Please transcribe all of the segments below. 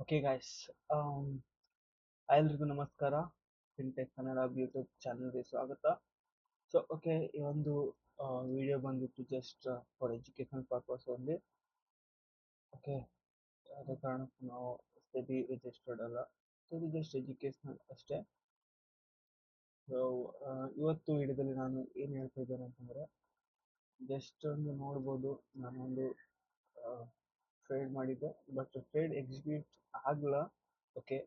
Okay guys, ಎಲ್ರಿಗೂ ನಮಸ್ಕಾರ. Fintech Kannada YouTube ಚಾನಲ್ಗೆ ಸ್ವಾಗತ. ಓಕೆ, ಈ ಒಂದು ವಿಡಿಯೋ ಬಂದ್ಬಿಟ್ಟು just for education purpose only. Okay, ಯಾವುದೇ ಕಾರಣಕ್ಕೂ ನಾವು ಸ್ಟಡಿ ರಿಜಿಸ್ಟರ್ಡ್ ಅಲ್ಲ, ಇದು ಜಸ್ಟ್ ಎಜುಕೇಷನಲ್ ಅಷ್ಟೇ. ಸೊ ಇವತ್ತು ವಿಡಿಯೋದಲ್ಲಿ ನಾನು ಏನು ಹೇಳ್ತಾ ಇದ್ದೇನೆ ಅಂತಂದರೆ, ಜಸ್ಟ್ ಒಂದು ನೋಡ್ಬೋದು, ನಾನೊಂದು ಟ್ರೇಡ್ ಮಾಡಿದ್ದೆ, ಬಟ್ ಟ್ರೇಡ್ ಎಕ್ಸಿಕ್ಯೂಟ್ ಆಗಲ್ಲ. ಓಕೆ,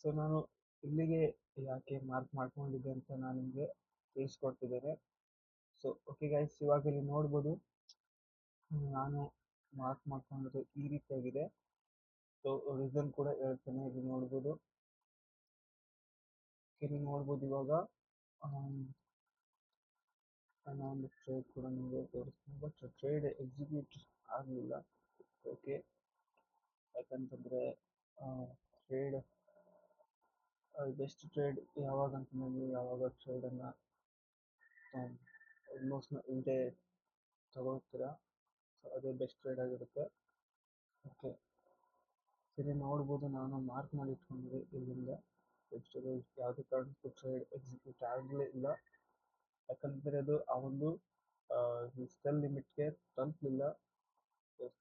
ಸೊ ನಾನು ಇಲ್ಲಿಗೆ ಯಾಕೆ ಮಾರ್ಕ್ ಮಾಡ್ಕೊಂಡಿದ್ದೆ ಅಂತ ನಾನು ನಿಮಗೆ ತಿಳಿಸ್ಕೊಡ್ತಿದ್ದೇನೆ. ಸೊ ಓಕೆ ಗೈಸ್, ಇವಾಗ ಇಲ್ಲಿ ನೋಡ್ಬೋದು ನಾನು ಮಾರ್ಕ್ ಮಾಡ್ಕೊಂಡಿದ್ದು ಈ ರೀತಿಯಾಗಿದೆ. ಸೊ ರೀಸನ್ ಕೂಡ ಹೇಳ್ತೇನೆ. ಇಲ್ಲಿ ನೋಡ್ಬೋದು ಇವಾಗ ನಾನು ಒಂದು ಟ್ರೇಡ್ ಕೂಡ ನಿಮಗೆ ತೋರಿಸ್ತೀನಿ, ಬಟ್ ಟ್ರೇಡ್ ಎಕ್ಸಿಕ್ಯೂಟ್ ಆಗಲಿಲ್ಲ. ಓಕೆ, ಯಾಕಂತಂದರೆ ಟ್ರೇಡ್ ಬೆಸ್ಟ್ ಟ್ರೇಡ್ ಯಾವಾಗ ಅಂತಂದರೆ ಯಾವಾಗ ಟ್ರೇಡನ್ನು ಆಲ್ಮೋಸ್ಟ್ ಇಂಟೆ ತಗೊಳ್ತೀರಾ, ಸೊ ಅದೇ ಬೆಸ್ಟ್ ಟ್ರೇಡ್ ಆಗಿರುತ್ತೆ. ಓಕೆ, ಸರಿ ನೋಡ್ಬೋದು ನಾನು ಮಾರ್ಕ್ ಮಾಡಿ ಇಟ್ಕೊಂಡಿದ್ದೆ ಇಲ್ಲಿಂದ. ಯಾವುದೇ ಕಾರಣಕ್ಕೂ ಟ್ರೇಡ್ ಎಕ್ಸಿಕ್ಯೂಟ್ ಆಗಲೇ ಇಲ್ಲ, ಯಾಕಂದರೆ ಅದು ಆ ಒಂದು ಸೆಲ್ ಲಿಮಿಟ್ಗೆ ತಲುಪಲಿಲ್ಲ.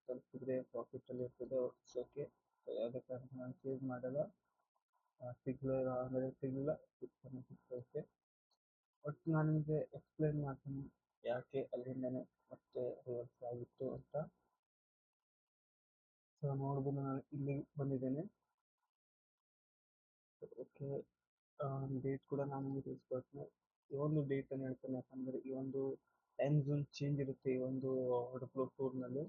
ತಲುಪಿದ್ರೆ ಪ್ರಾಫಿಟಲ್ಲಿ ಇರ್ತದೆ. ಓಕೆ, ಯಾವುದೇ ಕಾರಣಕ್ಕೂ ನಾನು ಚೇಂಜ್ ಮಾಡಲ್ಲ. ಸಿಗಲಿಲ್ಲ ಅಂದರೆ ಸಿಗಲಿಲ್ಲ, ಓಕೆ. ಒಟ್ಟು ನಾನು ನಿಮಗೆ ಎಕ್ಸ್ಪ್ಲೇನ್ ಮಾಡ್ತೀನಿ ಯಾಕೆ ಅಲ್ಲಿಂದನೇ ಮತ್ತೆ ರಿವರ್ಸ್ ಆಗಿತ್ತು ಅಂತ. ಸೊ ನೋಡ್ಬೋದು ನಾನು ಇಲ್ಲಿ ಬಂದಿದ್ದೇನೆ. ಓಕೆ, ಡೇಟ್ ಕೂಡ ನಾನು ನಿಮಗೆ ತಿಳಿಸ್ಕೊಡ್ತೀನಿ. ಈ ಒಂದು ಡೇಟನ್ನು ಹೇಳ್ತೇನೆ, ಯಾಕಂದರೆ ಈ ಒಂದು ಟೈಮ್ ಝೋನ್ ಚೇಂಜ್ ಇರುತ್ತೆ ಈ ಒಂದು ಆರ್ಡರ್ ಫ್ಲೋ ಟೂರ್ನಲ್ಲಿ.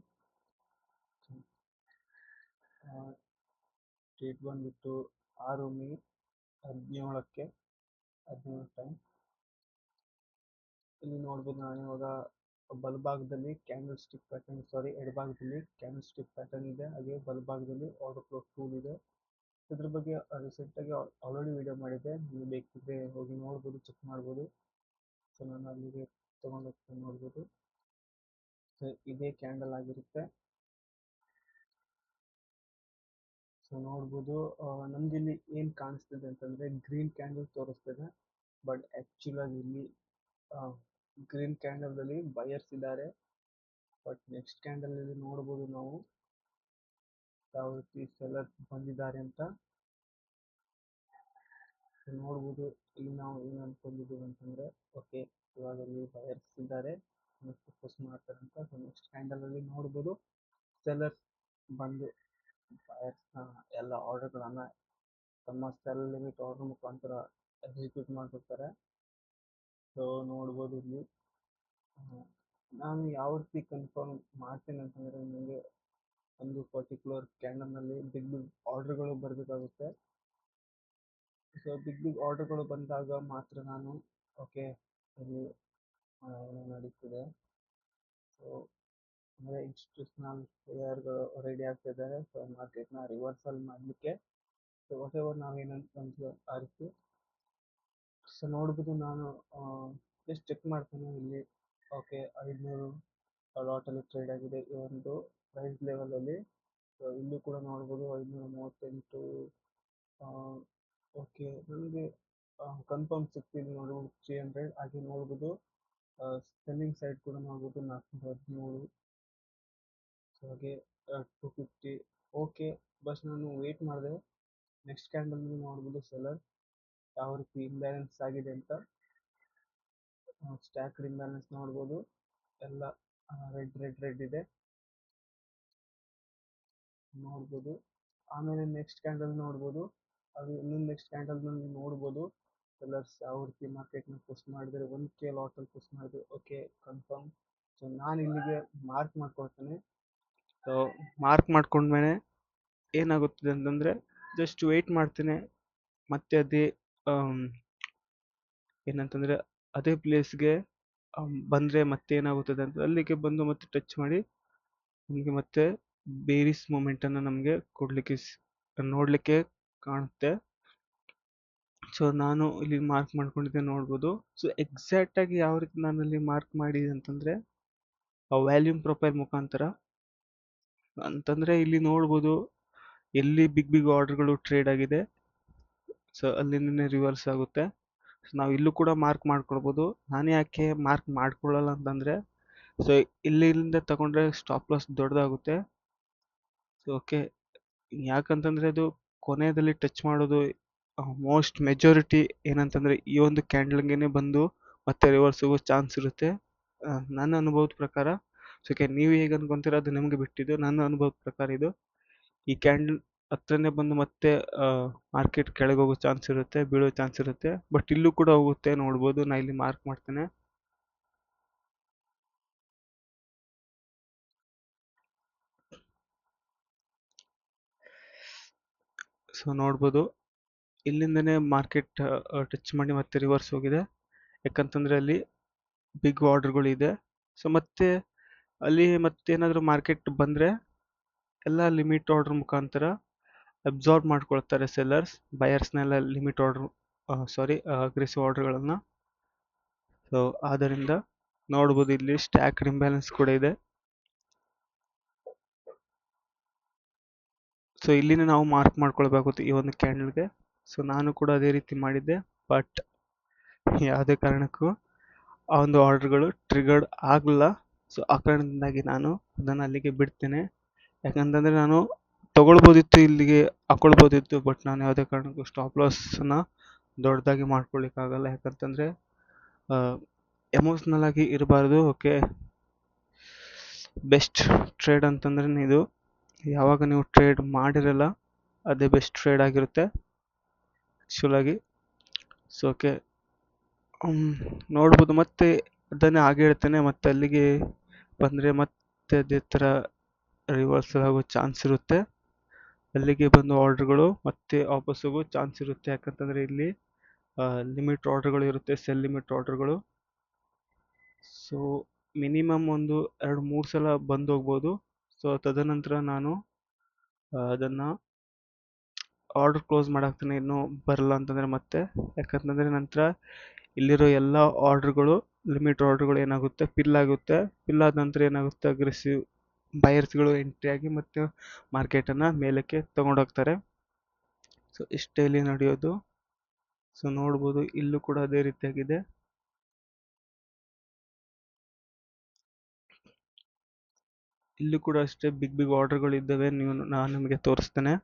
ಡೇಟ್ ಬಂದ್ಬಿಟ್ಟು 6 ಮೇ 17ಕ್ಕೆ 17 ಟೈಮ್. ಇಲ್ಲಿ ನೋಡ್ಬೋದು ನಾನು ಇವಾಗ ಬಲಭಾಗದಲ್ಲಿ ಕ್ಯಾಂಡಲ್ ಸ್ಟಿಕ್ ಪ್ಯಾಟರ್ನ್, ಎಡಭಾಗದಲ್ಲಿ ಕ್ಯಾಂಡಲ್ ಸ್ಟಿಕ್ ಪ್ಯಾಟರ್ನ್ ಇದೆ, ಹಾಗೆ ಬಲಭಾಗದಲ್ಲಿ ಆರ್ಡರ್ ಫ್ಲೋ ಟೂಲ್ ಇದೆ. ಇದ್ರ ಬಗ್ಗೆ ರೀಸೆಂಟಾಗಿ ಆಲ್ರೆಡಿ ವಿಡಿಯೋ ಮಾಡಿದ್ದೆ, ನೀವು ಬೇಕಿದ್ರೆ ಹೋಗಿ ನೋಡ್ಬೋದು, ಚೆಕ್ ಮಾಡ್ಬೋದು. ಸೊ ನಾನು ಅಲ್ಲಿಗೆ ತೊಗೊಂಡೋಗ್ತೀನಿ, ನೋಡ್ಬೋದು. ಸೊ ಇದೇ ಕ್ಯಾಂಡಲ್ ಆಗಿರುತ್ತೆ. ಸೊ ನೋಡ್ಬೋದು ನಮ್ಗೆ ಇಲ್ಲಿ ಏನು ಕಾಣಿಸ್ತಿದೆ ಅಂತಂದರೆ ಗ್ರೀನ್ ಕ್ಯಾಂಡಲ್ ತೋರಿಸ್ತಿದೆ, ಬಟ್ ಆ್ಯಕ್ಚುಲ್ ಆಗಿ ಇಲ್ಲಿ ಗ್ರೀನ್ ಕ್ಯಾಂಡಲಲ್ಲಿ ಬಯರ್ಸ್ ಇದ್ದಾರೆ. ಬಟ್ ನೆಕ್ಸ್ಟ್ ಕ್ಯಾಂಡಲಲ್ಲಿ ನೋಡ್ಬೋದು ನಾವು ಯಾವ ರೀತಿ ಸೆಲ್ಲರ್ಸ್ ಬಂದಿದ್ದಾರೆ ಅಂತ. ನೋಡ್ಬೋದು ಇಲ್ಲಿ ನಾವು ಏನು ಅನ್ಕೊಂಡಿದ್ದೀವಿ ಅಂತಂದರೆ, ಓಕೆ ಇವಾಗ ಇಲ್ಲಿ ಬಯರ್ಸ್ ಇದ್ದಾರೆ, ಫೋಕಸ್ ಮಾಡ್ತಾರೆ ಅಂತ. ಸೊ ನೆಕ್ಸ್ಟ್ ಕ್ಯಾಂಡಲಲ್ಲಿ ನೋಡ್ಬೋದು ಸೆಲ್ಲರ್ಸ್ ಬಂದು ಬಯರ್ಸ್ನ ಎಲ್ಲ ಆರ್ಡರ್ಗಳನ್ನು ತಮ್ಮ ಸೆಲ್ ಲಿಮಿಟ್ ಆರ್ಡರ್ ಮುಖಾಂತರ ಎಕ್ಸಿಕ್ಯೂಟ್ ಮಾಡಿರ್ತಾರೆ. ಸೊ ನೋಡ್ಬೋದು ಇಲ್ಲಿ ನಾನು ಯಾವ ರೀತಿ ಕನ್ಫರ್ಮ್ ಮಾಡ್ತೀನಿ ಅಂತಂದರೆ, ನನಗೆ ಒಂದು ಪರ್ಟಿಕ್ಯುಲರ್ ಕ್ಯಾಂಡಲ್ನಲ್ಲಿ ಬಿಗ್ ಆರ್ಡರ್ಗಳು ಬರಬೇಕಾಗುತ್ತೆ. ಸೊ ಬಿಗ್ ಆರ್ಡರ್ಗಳು ಬಂದಾಗ ಮಾತ್ರ ನಾನು ಓಕೆ ಇಲ್ಲಿ ಏನು ನಡೀತಿದೆ. ಸೊ ಅಂದರೆ ಇನ್ಸ್ಟಿಟ್ಯೂಷನಲ್ ಪ್ಲೇಯರ್ಗಳು ರೆಡಿ ಆಗ್ತಿದ್ದಾರೆ, ಸೊ ಮಾರ್ಕೆಟ್ನ ರಿವರ್ಸಲ್ ಮಾಡಲಿಕ್ಕೆ. ಸೊ ವಾಟ್ ಎವರ್ ನಾವೇನಂತ ಆ ರೀತಿ. ಸೊ ನೋಡ್ಬೋದು ನಾನು ಜಸ್ಟ್ ಚೆಕ್ ಮಾಡ್ತೀನಿ ಇಲ್ಲಿ. ಓಕೆ, 500 ಲಾಟಲ್ಲಿ ಟ್ರೇಡ್ ಆಗಿದೆ ಈ ಒಂದು ಪ್ರೈಸ್ ಲೆವೆಲಲ್ಲಿ. ಸೊ ಇಲ್ಲೂ ಕೂಡ ನೋಡ್ಬೋದು 538. ಓಕೆ, ನನಗೆ ಕನ್ಫರ್ಮ್ ಸಿಗ್ತಿದೆ ನೋಡ್ಬೋದು 300. ಹಾಗೆ ನೋಡ್ಬೋದು ಸೆಲ್ಲಿಂಗ್ ಸೈಡ್ ಕೂಡ ನೋಡ್ಬೋದು 417. ಸೊ ಹಾಗೆ 250. ಓಕೆ, ಬಸ್ ನಾನು ವೇಟ್ ಮಾಡಿದೆ. ನೆಕ್ಸ್ಟ್ ಕ್ಯಾಂಡಲ್ನಲ್ಲಿ ನೋಡ್ಬೋದು ಸೆಲ್ಲರ್ ಯಾವ ರೀತಿ ಇಂಬ್ಯಾಲೆನ್ಸ್ ಆಗಿದೆ ಅಂತ. ಸ್ಟ್ಯಾಕ್ಡ್ ಇಂಬ್ಯಾಲೆನ್ಸ್ ನೋಡ್ಬೋದು, ಎಲ್ಲ ರೆಡ್ ಇದೆ ನೋಡ್ಬೋದು. ಆಮೇಲೆ ನೆಕ್ಸ್ಟ್ ಕ್ಯಾಂಡಲ್ ನೋಡ್ಬೋದು, ಅದು ಇನ್ನೊಂದು ನೆಕ್ಸ್ಟ್ ಕ್ಯಾಂಡಲ್ನಲ್ಲಿ ನೋಡ್ಬೋದು ಸೆಲ್ಲರ್ಸ್ ಯಾವ ರೀತಿ ಮಾರ್ಕೆಟ್ನ ಪುಷ್ ಮಾಡಿದರೆ 1K ಲಾಟಲ್ಲಿ ಪುಷ್ ಮಾಡಿದ್ರು. Okay, confirm. ಸೊ ನಾನು ಇಲ್ಲಿಗೆ ಮಾರ್ಕ್ ಮಾಡ್ಕೊಳ್ತೇನೆ. ಸೊ ಮಾರ್ಕ್ ಮಾಡ್ಕೊಂಡ್ಮೇಲೆ ಏನಾಗುತ್ತದೆ ಅಂತಂದರೆ ಜಸ್ಟ್ ವೆಯ್ಟ್ ಮಾಡ್ತೇನೆ. ಮತ್ತೆ ಅದೇ ಏನಂತಂದರೆ ಅದೇ ಪ್ಲೇಸ್ಗೆ ಬಂದರೆ ಮತ್ತೆ ಏನಾಗುತ್ತದೆ ಅಂತ ಅಲ್ಲಿಗೆ ಬಂದು ಮತ್ತೆ ಟಚ್ ಮಾಡಿ ನಮಗೆ ಮತ್ತೆ ಬೇರಿಸ್ ಮೂಮೆಂಟನ್ನು ನಮಗೆ ನೋಡಲಿಕ್ಕೆ ಕಾಣುತ್ತೆ. ಸೊ ನಾನು ಇಲ್ಲಿ ಮಾರ್ಕ್ ಮಾಡ್ಕೊಂಡಿದ್ದೆ ನೋಡ್ಬೋದು. ಸೊ ಎಕ್ಸಾಕ್ಟಾಗಿ ಯಾವ ರೀತಿ ನಾನು ಇಲ್ಲಿ ಮಾರ್ಕ್ ಮಾಡಿದೆ ಅಂತಂದರೆ ವ್ಯಾಲ್ಯೂಮ್ ಪ್ರೊಫೈಲ್ ಮುಖಾಂತರ. ಅಂತಂದರೆ ಇಲ್ಲಿ ನೋಡ್ಬೋದು ಎಲ್ಲಿ ಬಿಗ್ ಬಿಗ್ ಆರ್ಡರ್ಗಳು ಟ್ರೇಡ್ ಆಗಿದೆ, ಸೊ ಅಲ್ಲಿಂದನೇ ರಿವರ್ಸ್ ಆಗುತ್ತೆ. ಸೊ ನಾವು ಇಲ್ಲೂ ಕೂಡ ಮಾರ್ಕ್ ಮಾಡ್ಕೊಳ್ಬೋದು. ನಾನು ಯಾಕೆ ಮಾರ್ಕ್ ಮಾಡ್ಕೊಳ್ಳಲ್ಲ ಅಂತಂದರೆ, ಸೊ ಇಲ್ಲಿಂದ ತಗೊಂಡ್ರೆ ಸ್ಟಾಪ್ ಲಾಸ್ ದೊಡ್ಡದಾಗುತ್ತೆ. ಸೊ ಓಕೆ, ಯಾಕಂತಂದರೆ ಅದು ಕೊನೆಯಲ್ಲಿ ಟಚ್ ಮಾಡೋದು ಮೋಸ್ಟ್ ಮೆಜಾರಿಟಿ ಏನಂತಂದರೆ ಈ ಒಂದು ಕ್ಯಾಂಡಲ್ಗೆ ಬಂದು ಮತ್ತೆ ರಿವರ್ಸ್ ಹೋಗೋ ಚಾನ್ಸ್ ಇರುತ್ತೆ ನನ್ನ ಅನುಭವದ ಪ್ರಕಾರ. ಸೊ ಓಕೆ, ನೀವು ಹೇಗೆ ಅನ್ಕೊಂತೀರ ಅದು ನಿಮಗೆ ಬಿಟ್ಟಿದ್ದು. ನನ್ನ ಅನುಭವದ ಪ್ರಕಾರ ಇದು ಈ ಕ್ಯಾಂಡಲ್ ಹತ್ರನೇ ಬಂದು ಮತ್ತೆ ಮಾರ್ಕೆಟ್ ಕೆಳಗೆ ಹೋಗೋ ಚಾನ್ಸ್ ಇರುತ್ತೆ, ಬೀಳೋ ಚಾನ್ಸ್ ಇರುತ್ತೆ. ಬಟ್ ಇಲ್ಲೂ ಕೂಡ ಹೋಗುತ್ತೆ, ನೋಡ್ಬೋದು. ನಾ ಇಲ್ಲಿ ಮಾರ್ಕ್ ಮಾಡ್ತೇನೆ. ಸೊ ನೋಡ್ಬೋದು, ಇಲ್ಲಿಂದನೇ ಮಾರ್ಕೆಟ್ ಟಚ್ ಮಾಡಿ ಮತ್ತೆ ರಿವರ್ಸ್ ಹೋಗಿದೆ. ಯಾಕಂತಂದರೆ ಅಲ್ಲಿ ಬಿಗ್ ಆರ್ಡರ್ಗಳಿದೆ. ಸೊ ಮತ್ತೆ ಅಲ್ಲಿ ಮತ್ತೇನಾದರೂ ಮಾರ್ಕೆಟ್ ಬಂದರೆ ಎಲ್ಲ ಲಿಮಿಟ್ ಆರ್ಡರ್ ಮುಖಾಂತರ ಅಬ್ಸಾರ್ಬ್ ಮಾಡ್ಕೊಳ್ತಾರೆ ಸೆಲ್ಲರ್ಸ್, ಬಯರ್ಸ್ನೆಲ್ಲ ಲಿಮಿಟ್ ಆರ್ಡರ್ ಅಗ್ರೆಸಿವ್ ಆರ್ಡರ್ಗಳನ್ನು. ಸೊ ಆದ್ದರಿಂದ ನೋಡ್ಬೋದು ಇಲ್ಲಿ ಸ್ಟ್ಯಾಕ್ಡ್ ಇಂಬ್ಯಾಲೆನ್ಸ್ ಕೂಡ ಇದೆ. ಸೊ ಇಲ್ಲಿನೇ ನಾವು ಮಾರ್ಕ್ ಮಾಡ್ಕೊಳ್ಬೇಕಾಗುತ್ತೆ ಈ ಒಂದು ಕ್ಯಾಂಡಲ್ಗೆ. ಸೊ ನಾನು ಕೂಡ ಅದೇ ರೀತಿ ಮಾಡಿದ್ದೆ, ಬಟ್ ಯಾವುದೇ ಕಾರಣಕ್ಕೂ ಆ ಒಂದು ಆರ್ಡರ್ಗಳು ಟ್ರಿಗರ್ಡ್ ಆಗಲಿಲ್ಲ. ಸೊ ಆ ಕಾರಣದಿಂದಾಗಿ ನಾನು ಅದನ್ನು ಅಲ್ಲಿಗೆ ಬಿಡ್ತೇನೆ. ಯಾಕಂತಂದರೆ ನಾನು ತೊಗೊಳ್ಬೋದಿತ್ತು, ಇಲ್ಲಿಗೆ ಹಾಕೊಳ್ಬೋದಿತ್ತು, ಬಟ್ ನಾನು ಯಾವುದೇ ಕಾರಣಕ್ಕೂ ಸ್ಟಾಪ್ ಲಾಸನ್ನು ದೊಡ್ಡದಾಗಿ ಮಾಡ್ಕೊಳ್ಳಿಕ್ಕಾಗಲ್ಲ. ಯಾಕಂತಂದರೆ ಎಮೋಷ್ನಲ್ ಆಗಿ ಇರಬಾರ್ದು. ಓಕೆ, ಬೆಸ್ಟ್ ಟ್ರೇಡ್ ಅಂತಂದ್ರೆ ಇದು ಯಾವಾಗ ನೀವು ಟ್ರೇಡ್ ಮಾಡಿರಲ್ಲ ಅದೇ ಬೆಸ್ಟ್ ಟ್ರೇಡ್ ಆಗಿರುತ್ತೆ ಆ್ಯಕ್ಚುಲಾಗಿ. ಸೊ ಓಕೆ, ನೋಡ್ಬೋದು. ಮತ್ತೆ ಅದನ್ನೇ ಹಾಗೆ ಹೇಳ್ತೇನೆ, ಮತ್ತೆ ಅಲ್ಲಿಗೆ ಬಂದರೆ ಮತ್ತೆ ಅದೇ ಥರ ರಿವರ್ಸಲ್ ಆಗೋ ಚಾನ್ಸ್ ಇರುತ್ತೆ. ಅಲ್ಲಿಗೆ ಬಂದು ಆರ್ಡ್ರ್ಗಳು ಮತ್ತೆ ವಾಪಸ್ ಹೋಗೋ ಚಾನ್ಸ್ ಇರುತ್ತೆ. ಯಾಕಂತಂದರೆ ಇಲ್ಲಿ ಲಿಮಿಟ್ ಆರ್ಡ್ರ್ಗಳು ಇರುತ್ತೆ, ಸೆಲ್ ಲಿಮಿಟ್ ಆರ್ಡ್ರ್ಗಳು. ಸೊ ಮಿನಿಮಮ್ ಒಂದು 2-3 ಸಲ ಬಂದು ಹೋಗ್ಬೋದು. ಸೊ ತದನಂತರ ನಾನು ಅದನ್ನು ಆರ್ಡರ್ ಕ್ಲೋಸ್ ಮಾಡಾಕ್ತಾನೆ, ಇನ್ನೂ ಬರಲ್ಲ ಅಂತಂದರೆ ಮತ್ತೆ. ಯಾಕಂತಂದರೆ ನಂತರ ಇಲ್ಲಿರೋ ಎಲ್ಲ ಆರ್ಡ್ರ್ಗಳು ಲಿಮಿಟ್ ಆರ್ಡ್ರ್ಗಳು ಏನಾಗುತ್ತೆ, ಪಿಲ್ ಆಗುತ್ತೆ. ಪಿಲ್ ಆದ ನಂತರ ಏನಾಗುತ್ತೆ, ಅಗ್ರೆಸಿವ್ ಬಯರ್ಸ್ಗಳು ಎಂಟ್ರಿ ಆಗಿ ಮತ್ತು ಮಾರ್ಕೆಟನ್ನು ಮೇಲಕ್ಕೆ ತೊಗೊಂಡೋಗ್ತಾರೆ. ಸೊ ಇಷ್ಟೇ ಇಲ್ಲಿ ನಡೆಯೋದು. ಸೊ ನೋಡ್ಬೋದು, ಇಲ್ಲೂ ಕೂಡ ಅದೇ ರೀತಿಯಾಗಿದೆ. ಇಲ್ಲೂ ಕೂಡ ಅಷ್ಟೇ ಬಿಗ್ ಬಿಗ್ ಆರ್ಡರ್ಗಳು ಇದ್ದಾವೆ, ನಾನು ನಿಮಗೆ ತೋರಿಸ್ತೇನೆ.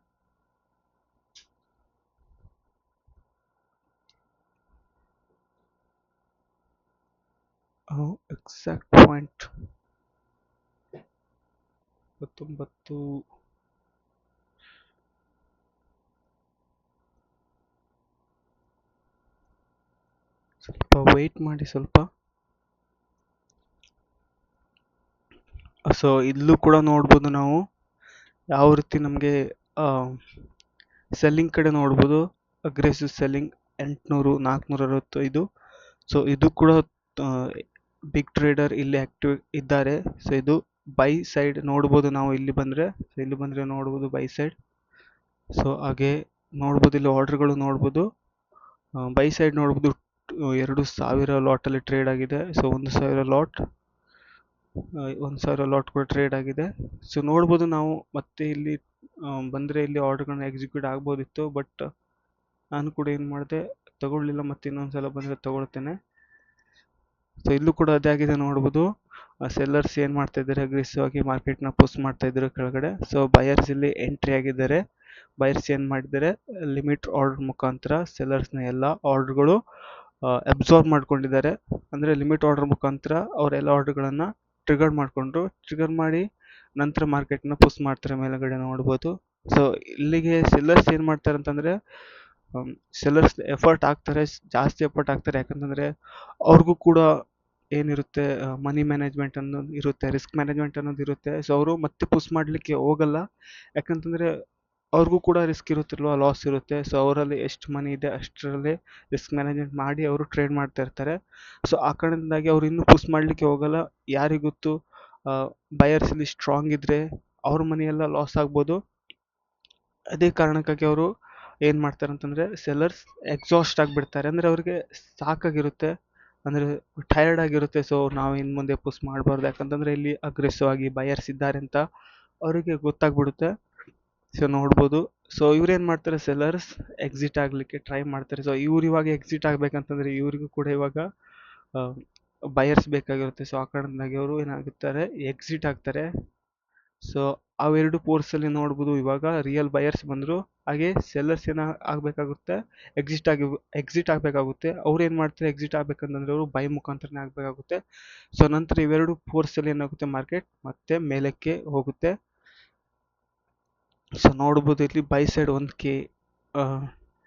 Exact point 19. ಸ್ವಲ್ಪ ವೆಯ್ಟ್ ಮಾಡಿ ಸ್ವಲ್ಪ. ಸೊ ಇಲ್ಲೂ ಕೂಡ ನೋಡ್ಬೋದು ನಾವು ಯಾವ ರೀತಿ ನಮಗೆ ಸೆಲ್ಲಿಂಗ್ ಕಡೆ ನೋಡ್ಬೋದು. Aggressive selling 800-465. ಸೊ ಇದು ಕೂಡ ಬಿಗ್ ಟ್ರೇಡರ್ ಇಲ್ಲಿ ಆಕ್ಟಿವ್ ಇದ್ದಾರೆ. ಸೊ ಇದು ಬೈ ಸೈಡ್ ನೋಡ್ಬೋದು. ನಾವು ಇಲ್ಲಿ ಬಂದರೆ ನೋಡ್ಬೋದು ಬೈ ಸೈಡ್. ಸೊ ಹಾಗೆ ನೋಡ್ಬೋದು, ಇಲ್ಲಿ ಆರ್ಡರ್ಗಳು ನೋಡ್ಬೋದು. ಬೈ ಸೈಡ್ ನೋಡ್ಬೋದು 2000 ಲಾಟಲ್ಲಿ ಟ್ರೇಡ್ ಆಗಿದೆ. ಸೊ 1000 ಲಾಟ್ ಕೂಡ ಟ್ರೇಡ್ ಆಗಿದೆ. ಸೊ ನೋಡ್ಬೋದು ನಾವು. ಮತ್ತೆ ಇಲ್ಲಿ ಬಂದರೆ ಇಲ್ಲಿ ಆರ್ಡರ್ಗಳನ್ನ ಎಕ್ಸಿಕ್ಯೂಟ್ ಆಗ್ಬೋದಿತ್ತು, ಬಟ್ ನಾನು ಕೂಡ ಏನು ಮಾಡಿದೆ, ತಗೊಳ್ಳಿಲ್ಲ. ಮತ್ತೆ ಇನ್ನೊಂದ್ಸಲ ಬಂದರೆ ತಗೊಳ್ತೇನೆ. ಸೊ ಇಲ್ಲೂ ಕೂಡ ಅದೇ ಆಗಿದೆ ನೋಡ್ಬೋದು. ಸೆಲ್ಲರ್ಸ್ ಏನು ಮಾಡ್ತಾ ಇದ್ದಾರೆ, ಅಗ್ರೆಸಿವ್ ಆಗಿ ಮಾರ್ಕೆಟ್ನ ಪುಷ್ ಮಾಡ್ತಾ ಇದ್ದಾರೆ ಕೆಳಗಡೆ. ಸೊ ಬಯರ್ಸ್ ಇಲ್ಲಿ ಎಂಟ್ರಿ ಆಗಿದ್ದಾರೆ. ಬಯರ್ಸ್ ಏನು ಮಾಡಿದ್ದಾರೆ, ಲಿಮಿಟ್ ಆರ್ಡರ್ ಮುಖಾಂತರ ಸೆಲ್ಲರ್ಸ್ನ ಎಲ್ಲ ಆರ್ಡರ್ಗಳು ಅಬ್ಸಾರ್ಬ್ ಮಾಡ್ಕೊಂಡಿದ್ದಾರೆ. ಅಂದರೆ ಲಿಮಿಟ್ ಆರ್ಡರ್ ಮುಖಾಂತರ ಅವರೆಲ್ಲ ಆರ್ಡರ್ಗಳನ್ನು ಟ್ರಿಗರ್ ಮಾಡಿ ನಂತರ ಮಾರ್ಕೆಟ್ನ ಪುಷ್ ಮಾಡ್ತಾರೆ ಮೇಲುಗಡೆ ನೋಡ್ಬೋದು. ಸೊ ಇಲ್ಲಿಗೆ ಸೆಲ್ಲರ್ಸ್ ಏನು ಮಾಡ್ತಾರೆ ಅಂತಂದರೆ, ಸೆಲ್ಲರ್ಸ್ ಜಾಸ್ತಿ ಎಫರ್ಟ್ ಹಾಕ್ತಾರೆ. ಯಾಕಂತಂದರೆ ಅವ್ರಿಗೂ ಕೂಡ ಏನಿರುತ್ತೆ, ಮನಿ ಮ್ಯಾನೇಜ್ಮೆಂಟ್ ಅನ್ನೋದು ಇರುತ್ತೆ, ರಿಸ್ಕ್ ಮ್ಯಾನೇಜ್ಮೆಂಟ್ ಅನ್ನೋದು ಇರುತ್ತೆ. ಸೊ ಅವರು ಮತ್ತೆ ಪುಷ್ ಮಾಡಲಿಕ್ಕೆ ಹೋಗಲ್ಲ. ಯಾಕಂತಂದರೆ ಅವ್ರಿಗೂ ಕೂಡ ರಿಸ್ಕ್ ಇರುತ್ತಿಲ್ವ, ಲಾಸ್ ಇರುತ್ತೆ. ಸೊ ಅವರಲ್ಲಿ ಎಷ್ಟು ಮನಿ ಇದೆ ಅಷ್ಟರಲ್ಲಿ ರಿಸ್ಕ್ ಮ್ಯಾನೇಜ್ಮೆಂಟ್ ಮಾಡಿ ಅವರು ಟ್ರೇಡ್ ಮಾಡ್ತಾ ಇರ್ತಾರೆ. ಸೊ ಆ ಕಾರಣದಿಂದಾಗಿ ಅವ್ರು ಇನ್ನೂ ಪುಷ್ ಮಾಡಲಿಕ್ಕೆ ಹೋಗಲ್ಲ. ಯಾರಿಗೊತ್ತು, ಬಯರ್ಸ್ ಇಲ್ಲಿ ಸ್ಟ್ರಾಂಗ್ ಇದ್ದರೆ ಅವ್ರ ಮನೆಯೆಲ್ಲ ಲಾಸ್ ಆಗ್ಬೋದು. ಅದೇ ಕಾರಣಕ್ಕಾಗಿ ಅವರು ಏನು ಮಾಡ್ತಾರೆ ಅಂತಂದರೆ, ಸೆಲ್ಲರ್ಸ್ ಎಕ್ಸಾಸ್ಟ್ ಆಗಿಬಿಡ್ತಾರೆ. ಅಂದರೆ ಅವ್ರಿಗೆ ಸಾಕಾಗಿರುತ್ತೆ, ಅಂದರೆ ಟಯರ್ಡ್ ಆಗಿರುತ್ತೆ. ಸೊ ನಾವು ಇನ್ನು ಮುಂದೆ ಪುಷ್ ಮಾಡಬಾರ್ದು, ಯಾಕಂತಂದರೆ ಇಲ್ಲಿ ಅಗ್ರೆಸಿವ್ ಆಗಿ ಬಯರ್ಸ್ ಇದ್ದಾರೆ ಅಂತ ಅವರಿಗೆ ಗೊತ್ತಾಗ್ಬಿಡುತ್ತೆ. ಸೊ ನೋಡ್ಬೋದು. ಸೊ ಇವ್ರೇನು ಮಾಡ್ತಾರೆ, ಸೆಲ್ಲರ್ಸ್ ಎಕ್ಸಿಟ್ ಆಗಲಿಕ್ಕೆ ಟ್ರೈ ಮಾಡ್ತಾರೆ. ಸೊ ಇವ್ರು ಇವಾಗ ಎಕ್ಸಿಟ್ ಆಗಬೇಕಂತಂದ್ರೆ ಇವ್ರಿಗೂ ಕೂಡ ಇವಾಗ ಬಯರ್ಸ್ ಬೇಕಾಗಿರುತ್ತೆ. ಸೊ ಆ ಕಾರಣದಿಂದಾಗಿ ಅವರು ಏನಾಗುತ್ತಾರೆ, ಎಕ್ಸಿಟ್ ಆಗ್ತಾರೆ. ಸೊ ಅವೆರಡು ಪೋರ್ಸಲ್ಲಿ ನೋಡ್ಬೋದು, ಇವಾಗ ರಿಯಲ್ ಬಯರ್ಸ್ ಬಂದರು, ಹಾಗೆ ಸೆಲ್ಲರ್ಸ್ ಏನ ಆಗಬೇಕಾಗುತ್ತೆ, ಎಕ್ಸಿಟ್ ಆಗಬೇಕಾಗುತ್ತೆ. ಅವ್ರು ಏನು ಮಾಡ್ತಾರೆ, ಎಕ್ಸಿಟ್ ಆಗಬೇಕಂತಂದ್ರೆ ಅವರು ಬೈ ಮುಖಾಂತರನೇ ಆಗಬೇಕಾಗುತ್ತೆ. ಸೊ ನಂತರ ಇವೆರಡು ಫೋರ್ಸಲ್ಲಿ ಏನಾಗುತ್ತೆ, ಮಾರ್ಕೆಟ್ ಮತ್ತೆ ಮೇಲಕ್ಕೆ ಹೋಗುತ್ತೆ. ಸೊ ನೋಡ್ಬೋದು ಇಲ್ಲಿ ಬೈ ಸೈಡ್ 1K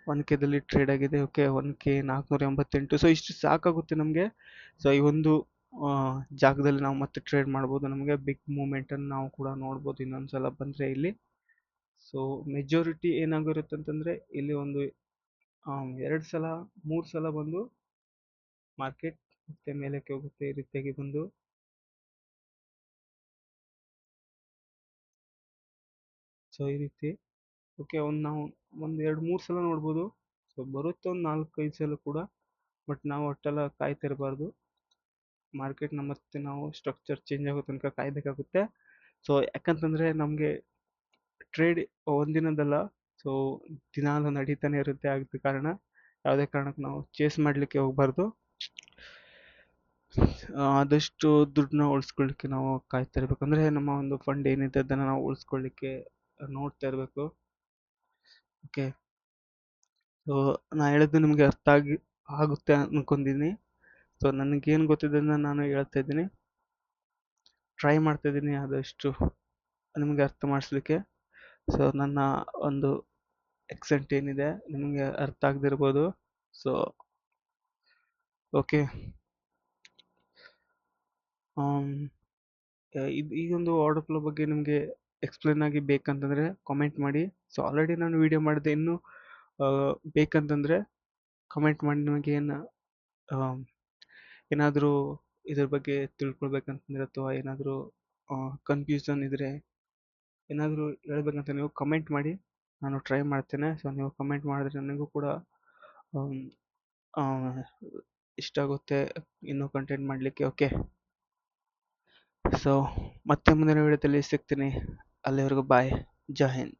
1Kದಲ್ಲಿ ಟ್ರೇಡ್ ಆಗಿದೆ. Okay, 1K 488. ಸೊ ಇಷ್ಟು ಸಾಕಾಗುತ್ತೆ ನಮಗೆ. ಸೊ ಈ ಒಂದು ಜಾಗದಲ್ಲಿ ನಾವು ಮತ್ತೆ ಟ್ರೇಡ್ ಮಾಡ್ಬೋದು. ನಮಗೆ ಬಿಗ್ ಮೂಮೆಂಟನ್ನು ನಾವು ಕೂಡ ನೋಡ್ಬೋದು ಇನ್ನೊಂದ್ಸಲ ಬಂದರೆ ಇಲ್ಲಿ. ಸೊ ಮೆಜಾರಿಟಿ ಏನಾಗಿರುತ್ತೆ ಅಂತಂದರೆ ಇಲ್ಲಿ ಒಂದು 2 ಸಲ 3 ಸಲ ಬಂದು ಮಾರ್ಕೆಟ್ ಮತ್ತೆ ಮೇಲಕ್ಕೆ ಹೋಗುತ್ತೆ ಈ ರೀತಿಯಾಗಿ ಬಂದು. ಸೊ ಈ ರೀತಿ ಓಕೆ, ನಾವು ಒಂದು 2-3 ಸಲ ನೋಡ್ಬೋದು. ಸೊ ಬರುತ್ತೆ ಒಂದು 4-5 ಸಲ ಕೂಡ, ಬಟ್ ನಾವು ಒಟ್ಟೆಲ್ಲ ಕಾಯ್ತಿರಬಾರ್ದು. ಮಾರ್ಕೆಟ್ನ ಮತ್ತೆ ನಾವು ಸ್ಟ್ರಕ್ಚರ್ ಚೇಂಜ್ ಆಗೋ ತನಕ ಕಾಯಬೇಕಾಗುತ್ತೆ. ಸೊ ಯಾಕಂತಂದರೆ ನಮಗೆ ಟ್ರೇಡ್ ಒಂದಿನದಲ್ಲ, ಸೊ ದಿನಾಲು ನಡೀತಾನೆ ಇರುತ್ತೆ. ಆದ ಕಾರಣ ಯಾವುದೇ ಕಾರಣಕ್ಕೂ ನಾವು ಚೇಸ್ ಮಾಡಲಿಕ್ಕೆ ಹೋಗಬಾರ್ದು. ಆದಷ್ಟು ದುಡ್ಡನ್ನ ಉಳಿಸ್ಕೊಳ್ಳಿಕ್ಕೆ ನಾವು ಕಾಯ್ತಾ ಇರಬೇಕು. ಅಂದರೆ ನಮ್ಮ ಒಂದು ಫಂಡ್ ಏನಿದೆ ಅದನ್ನು ನಾವು ಉಳಿಸ್ಕೊಳ್ಳಿಕ್ಕೆ ನೋಡ್ತಾ ಇರಬೇಕು. ಓಕೆ, ಸೊ ನಾ ಹೇಳಿದ್ದು ನಿಮಗೆ ಅರ್ಥ ಆಗುತ್ತೆ ಅಂದ್ಕೊಂಡಿದ್ದೀನಿ. ಸೊ ನನಗೇನು ಗೊತ್ತಿದೆ ನಾನು ಹೇಳ್ತಾ ಇದ್ದೀನಿ, ಟ್ರೈ ಮಾಡ್ತಾ ಇದ್ದೀನಿ ಆದಷ್ಟು ನಿಮಗೆ ಅರ್ಥ ಮಾಡಿಸ್ಲಿಕ್ಕೆ. ಸೊ ನನ್ನ ಒಂದು ಎಕ್ಸೆಂಟ್ ಏನಿದೆ ನಿಮಗೆ ಅರ್ಥ ಆಗದಿರ್ಬೋದು. ಸೊ ಓಕೆ, ಇದು ಈ ಒಂದು ಆರ್ಡರ್ ಫ್ಲೋ ಬಗ್ಗೆ ನಿಮಗೆ ಎಕ್ಸ್ಪ್ಲೇನ್ ಆಗಿ ಬೇಕಂತಂದರೆ ಕಾಮೆಂಟ್ ಮಾಡಿ. ಸೊ ಆಲ್ರೆಡಿ ನಾನು ವಿಡಿಯೋ ಮಾಡಿದೆ, ಇನ್ನೂ ಬೇಕಂತಂದರೆ ಕಮೆಂಟ್ ಮಾಡಿ. ನಿಮಗೆ ಏನಾದರೂ ಇದ್ರ ಬಗ್ಗೆ ತಿಳ್ಕೊಳ್ಬೇಕಂತಂದರೆ ಅಥವಾ ಏನಾದರೂ ಕನ್ಫ್ಯೂಷನ್ ಇದ್ದರೆ ಏನಾದರೂ ಹೇಳ್ಬೇಕಂತ ನೀವು ಕಮೆಂಟ್ ಮಾಡಿ, ನಾನು ಟ್ರೈ ಮಾಡ್ತೇನೆ. ಸೊ ನೀವು ಕಮೆಂಟ್ ಮಾಡಿದ್ರೆ ನನಗೂ ಕೂಡ ಇಷ್ಟ ಆಗುತ್ತೆ ಇನ್ನೂ ಕಂಟೆಂಟ್ ಮಾಡಲಿಕ್ಕೆ. ಓಕೆ, ಸೊ ಮತ್ತೆ ಮುಂದಿನ ವಿಡಿಯೋದಲ್ಲಿ ಸಿಗ್ತೀನಿ. ಅಲ್ಲಿವರೆಗೂ ಬಾಯ್, ಜೈ ಹಿಂದ್.